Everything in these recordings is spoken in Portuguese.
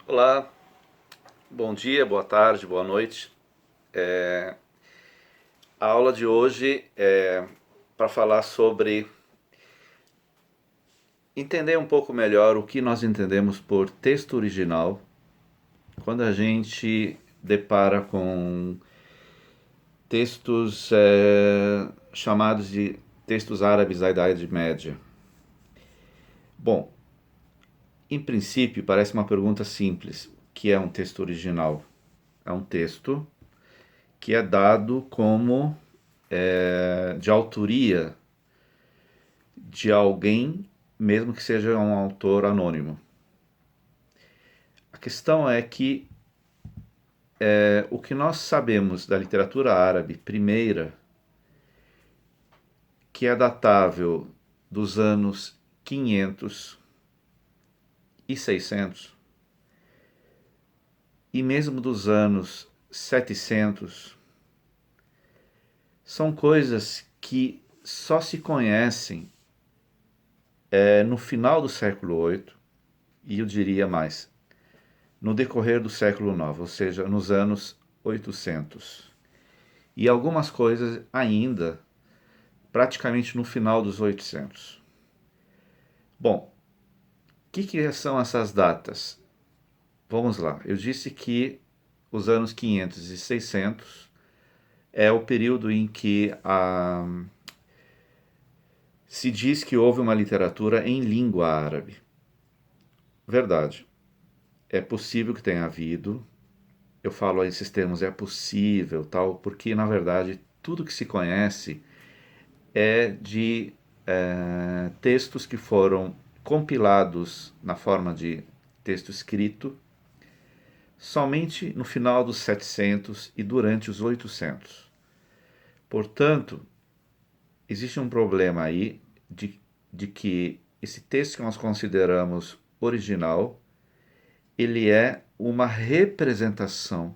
Olá, bom dia, boa tarde, boa noite. A aula de hoje é para falar sobre entender um pouco melhor o que nós entendemos por texto original quando a gente depara com textos chamados de textos árabes da Idade Média. Bom, em princípio parece uma pergunta simples. O que é um texto original? É um texto que é dado como de autoria de alguém, mesmo que seja um autor anônimo. A questão é que o que nós sabemos da literatura árabe primeira, que é datável dos anos 500 e 600, e mesmo dos anos 700, são coisas que só se conhecem no final do século VIII, e eu diria mais, no decorrer do século IX, ou seja, nos anos 800. E algumas coisas ainda praticamente no final dos 800. Bom, o que são essas datas? Vamos lá, eu disse que os anos 500 e 600 é o período em que se diz que houve uma literatura em língua árabe. Verdade, é possível que tenha havido. Eu falo esses termos, é possível, tal, porque na verdade tudo que se conhece é de textos que foram compilados na forma de texto escrito somente no final dos 700 e durante os 800. Portanto, existe um problema aí de que esse texto que nós consideramos original, ele é uma representação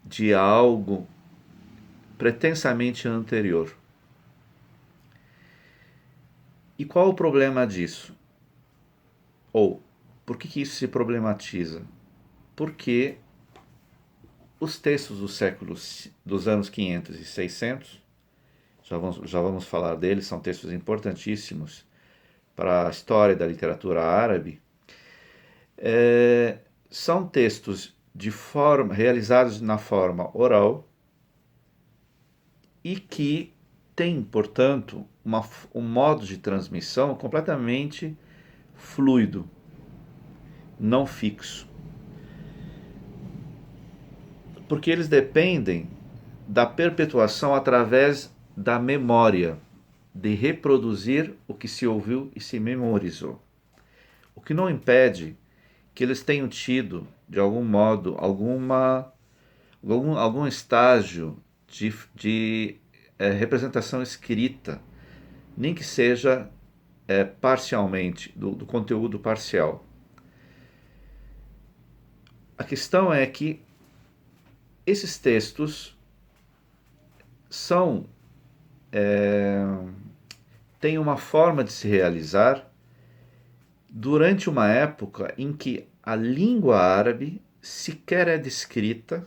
de algo pretensamente anterior. E qual o problema disso? Ou, por que isso se problematiza? Porque os textos dos anos 500 e 600, já vamos falar deles, são textos importantíssimos para a história da literatura árabe, são textos realizados na forma oral e que têm, portanto, um modo de transmissão completamente fluido, não fixo. Porque eles dependem da perpetuação através da memória, de reproduzir o que se ouviu e se memorizou. O que não impede que eles tenham tido, de algum modo, algum estágio de representação escrita, nem que seja parcialmente, do conteúdo parcial. A questão é que esses textos têm uma forma de se realizar durante uma época em que a língua árabe sequer é descrita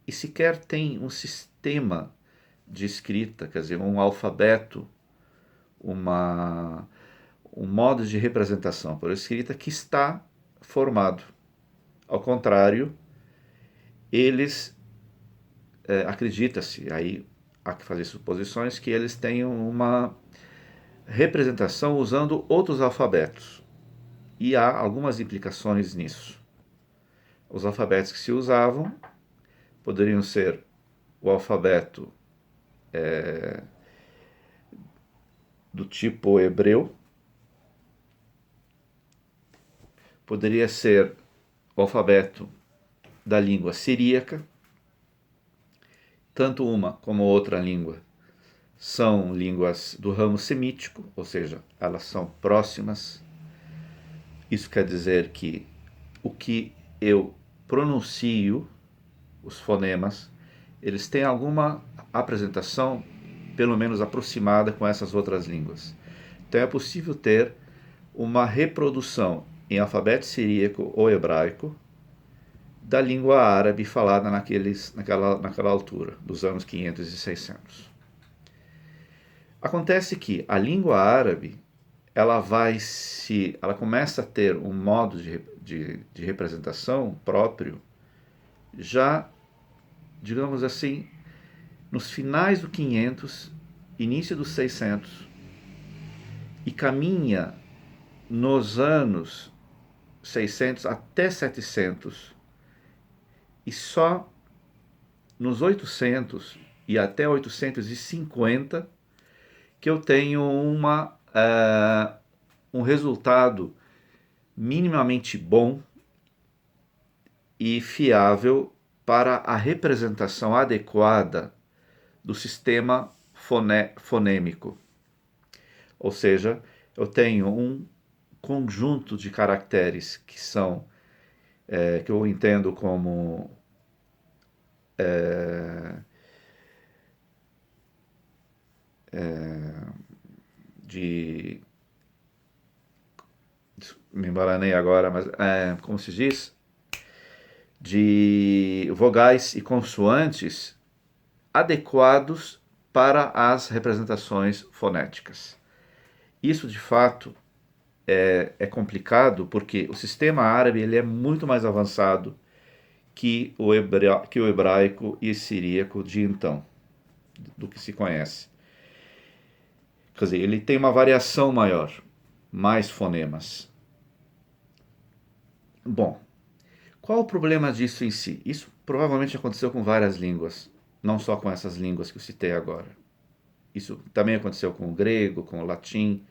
e sequer tem um sistema de escrita, quer dizer, um alfabeto, um modo de representação por escrita que está formado. Ao contrário, eles acredita-se, aí há que fazer suposições, que eles tenham uma representação usando outros alfabetos. E há algumas implicações nisso. Os alfabetos que se usavam poderiam ser o alfabeto do tipo hebreu, poderia ser o alfabeto da língua siríaca. Tanto uma como outra língua são línguas do ramo semítico, ou seja, elas são próximas. Isso quer dizer que o que eu pronuncio, os fonemas, eles têm alguma apresentação, pelo menos aproximada, com essas outras línguas. Então é possível ter uma reprodução em alfabeto siríaco ou hebraico da língua árabe falada naquela altura, dos anos 500 e 600. Acontece que a língua árabe ela começa a ter um modo de representação próprio já, digamos assim, nos finais do 500, início dos 600, e caminha nos anos 600 até 700, e só nos 800 e até 850 que eu tenho um resultado minimamente bom e fiável para a representação adequada do sistema fonêmico. Ou seja, eu tenho um conjunto de caracteres que são, que eu entendo como me embaranei agora, mas como se diz? De vogais e consoantes adequados para as representações fonéticas. Isso, de fato, é complicado porque o sistema árabe ele é muito mais avançado que o hebraico e siríaco de então, do que se conhece. Quer dizer, ele tem uma variação maior, mais fonemas. Bom, qual o problema disso em si? Isso provavelmente aconteceu com várias línguas, não só com essas línguas que eu citei agora. Isso também aconteceu com o grego, com o latim.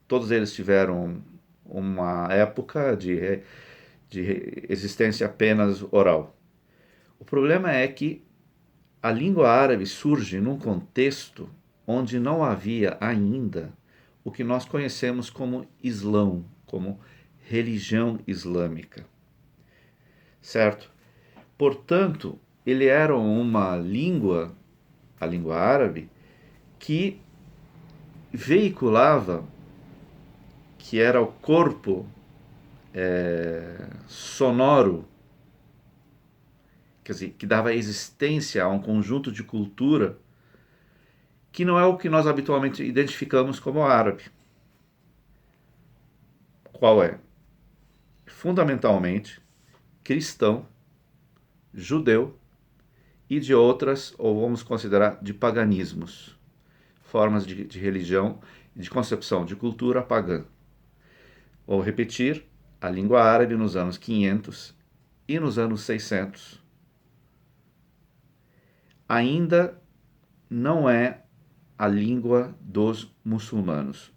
Todos eles tiveram uma época de existência apenas oral. O problema é que a língua árabe surge num contexto onde não havia ainda o que nós conhecemos como Islão, como religião islâmica. Certo? Portanto, ele era uma língua, a língua árabe, que veiculava, que era o corpo sonoro, quer dizer, que dava existência a um conjunto de cultura que não é o que nós habitualmente identificamos como árabe. Qual é? Fundamentalmente cristão, judeu e de outras, ou vamos considerar, de paganismos, formas de religião e de concepção de cultura pagã. Vou repetir, a língua árabe nos anos 500 e nos anos 600 ainda não é a língua dos muçulmanos,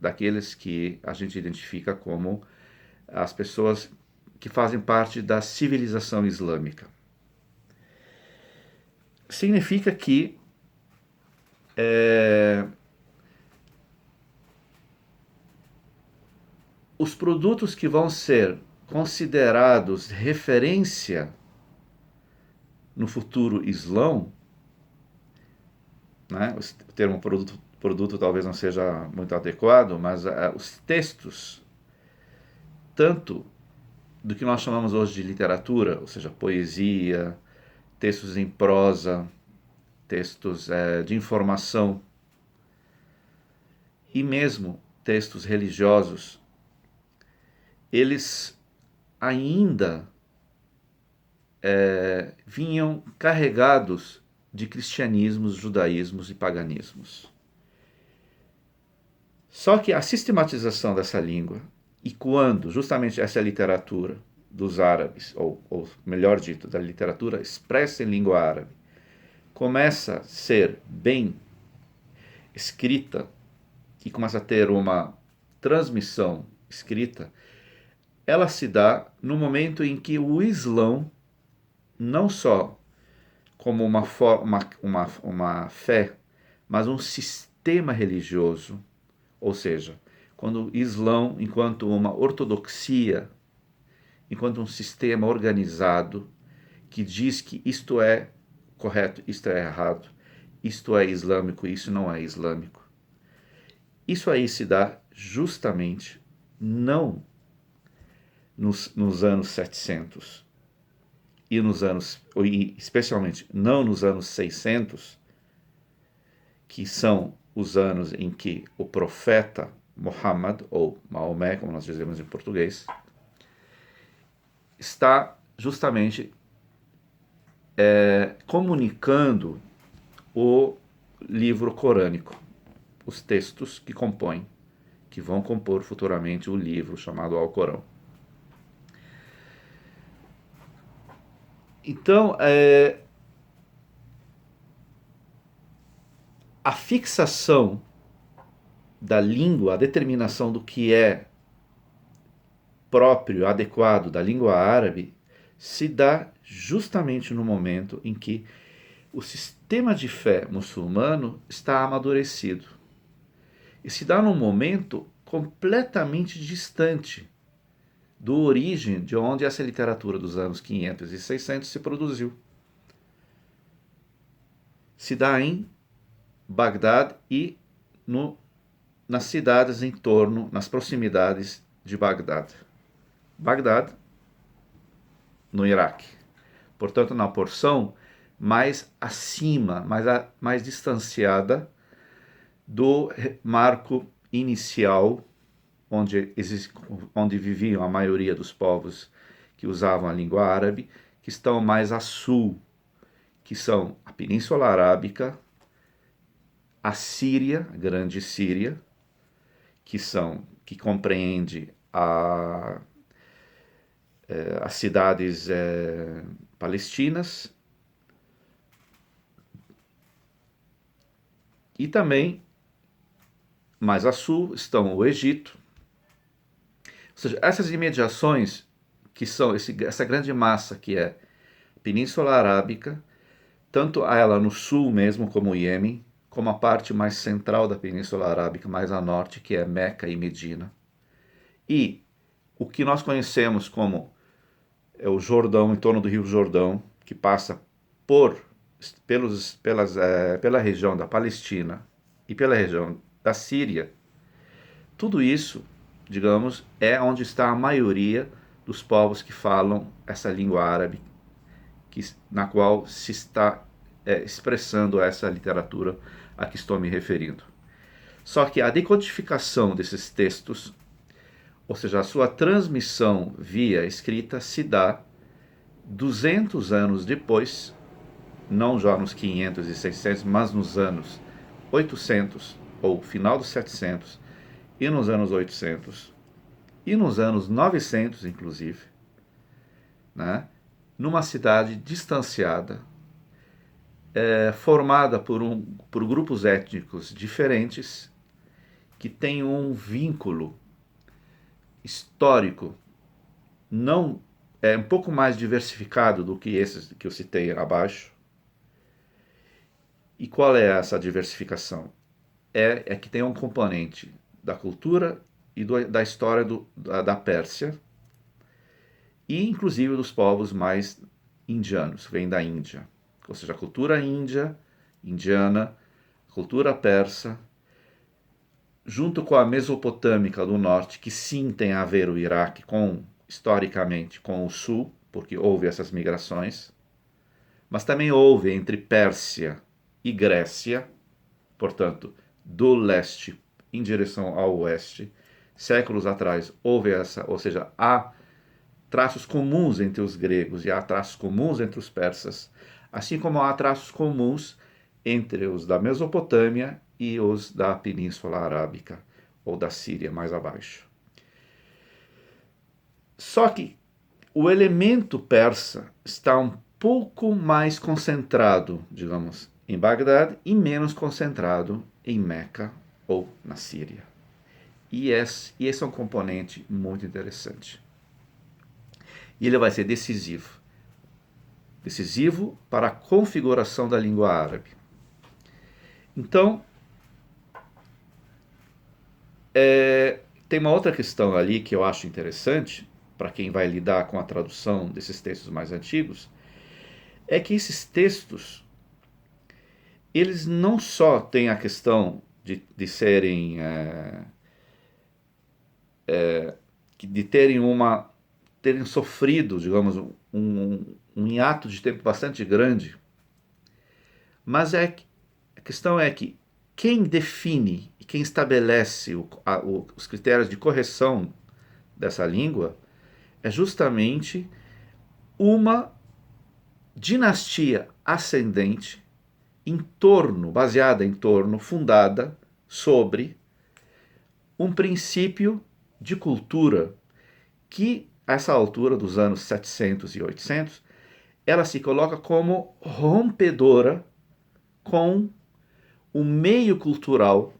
daqueles que a gente identifica como as pessoas que fazem parte da civilização islâmica. Significa que os produtos que vão ser considerados referência no futuro islão, né? O termo produto talvez não seja muito adequado, mas os textos, tanto do que nós chamamos hoje de literatura, ou seja, poesia, textos em prosa, textos de informação e mesmo textos religiosos, eles ainda vinham carregados de cristianismos, judaísmos e paganismos. Só que a sistematização dessa língua, e quando justamente essa literatura dos árabes, ou melhor dito, da literatura expressa em língua árabe, começa a ser bem escrita e começa a ter uma transmissão escrita, ela se dá no momento em que o Islão, não só como uma fé, mas um sistema religioso, ou seja, quando o Islão, enquanto uma ortodoxia, enquanto um sistema organizado que diz que isto é correto, isto é errado, isto é islâmico, isso não é islâmico. Isso aí se dá justamente não nos anos 700 e especialmente não nos anos 600, que são os anos em que o profeta Muhammad, ou Maomé, como nós dizemos em português, está justamente comunicando o livro corânico, os textos que compõem, que vão compor futuramente o livro chamado Alcorão. Então, a fixação da língua, a determinação do que é próprio, adequado da língua árabe, se dá justamente no momento em que o sistema de fé muçulmano está amadurecido. E se dá num momento completamente distante do origem de onde essa literatura dos anos 500 e 600 se produziu. Se dá em Bagdad e nas cidades em torno, nas proximidades de Bagdad. Bagdad, no Iraque. Portanto, na porção mais acima, mais distanciada do marco inicial, onde viviam a maioria dos povos que usavam a língua árabe, que estão mais a sul, que são a Península Arábica, a Síria, a Grande Síria, que compreende as cidades palestinas, e também mais a sul estão o Egito. Ou seja, essas imediações, que são essa grande massa que é a Península Arábica, tanto ela no sul mesmo, como o Iêmen, como a parte mais central da Península Arábica, mais a norte, que é Meca e Medina. E o que nós conhecemos como o Jordão, em torno do Rio Jordão, que passa pela região da Palestina e pela região da Síria, tudo isso, digamos, é onde está a maioria dos povos que falam essa língua árabe, na qual se está expressando essa literatura a que estou me referindo. Só que a decodificação desses textos, ou seja, a sua transmissão via escrita, se dá 200 anos depois, não já nos 500 e 600, mas nos anos 800, ou final dos 700, e nos anos 800, e nos anos 900, inclusive, né, numa cidade distanciada, formada por grupos étnicos diferentes, que têm um vínculo histórico não um pouco mais diversificado do que esses que eu citei abaixo. E qual é essa diversificação? É que tem um componente da cultura e da história da Pérsia, e inclusive dos povos mais indianos, vem da Índia. Ou seja, a cultura indiana, a cultura persa, junto com a mesopotâmica do norte, que sim tem a ver o Iraque historicamente com o sul, porque houve essas migrações, mas também houve entre Pérsia e Grécia, portanto, do leste em direção ao oeste, séculos atrás houve ou seja, há traços comuns entre os gregos e há traços comuns entre os persas, assim como há traços comuns entre os da Mesopotâmia e os da Península Arábica, ou da Síria mais abaixo. Só que o elemento persa está um pouco mais concentrado, digamos, em Bagdad e menos concentrado em Meca ou na Síria. E esse é um componente muito interessante. E ele vai ser decisivo. Decisivo para a configuração da língua árabe. Então, tem uma outra questão ali que eu acho interessante, para quem vai lidar com a tradução desses textos mais antigos, é que esses textos, eles não só têm a questão de serem, de terem uma terem sofrido, digamos, um hiato de tempo bastante grande, mas a questão é que quem define e quem estabelece os critérios de correção dessa língua é justamente uma dinastia ascendente baseada em torno, fundada sobre um princípio de cultura que, a essa altura dos anos 700 e 800, ela se coloca como rompedora com o meio cultural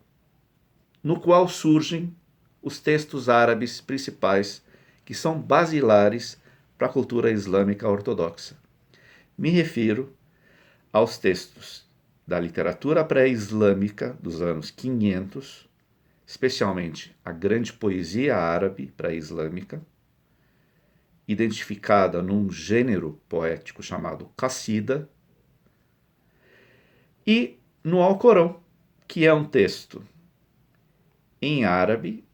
no qual surgem os textos árabes principais, que são basilares para a cultura islâmica ortodoxa. Me refiro aos textos da literatura pré-islâmica dos anos 500, especialmente a grande poesia árabe pré-islâmica, identificada num gênero poético chamado Qassida, e no Alcorão, que é um texto em árabe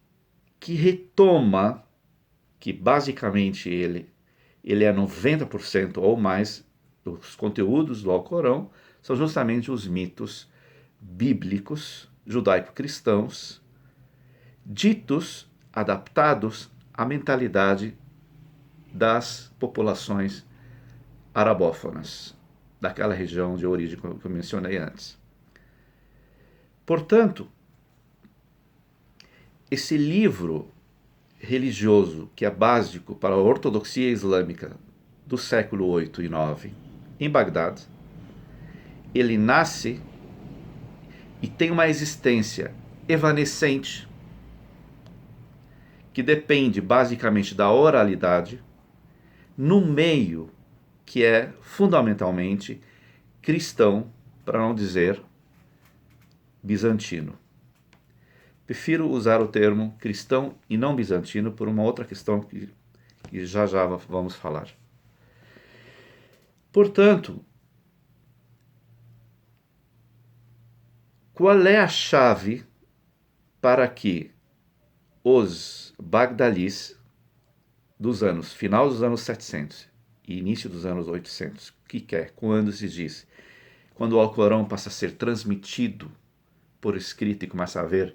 que retoma, que basicamente ele é 90% ou mais dos conteúdos do Alcorão, são justamente os mitos bíblicos judaico-cristãos, ditos, adaptados à mentalidade das populações arabófonas, daquela região de origem que eu mencionei antes. Portanto, esse livro religioso que é básico para a ortodoxia islâmica do século 8 e 9 em Bagdad, ele nasce e tem uma existência evanescente que depende basicamente da oralidade, num meio que é fundamentalmente cristão, para não dizer bizantino. Prefiro usar o termo cristão e não bizantino por uma outra questão que já vamos falar. Portanto, qual é a chave para que os bagdalis final dos anos 700 e início dos anos 800, quando se diz, quando o Alcorão passa a ser transmitido por escrito e começa a haver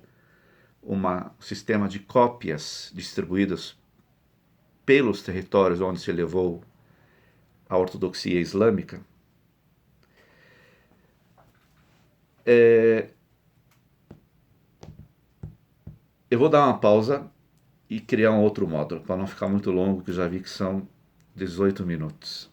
um sistema de cópias distribuídas pelos territórios onde se levou a ortodoxia islâmica, eu vou dar uma pausa e criar um outro módulo, para não ficar muito longo, que eu já vi que são 18 minutos.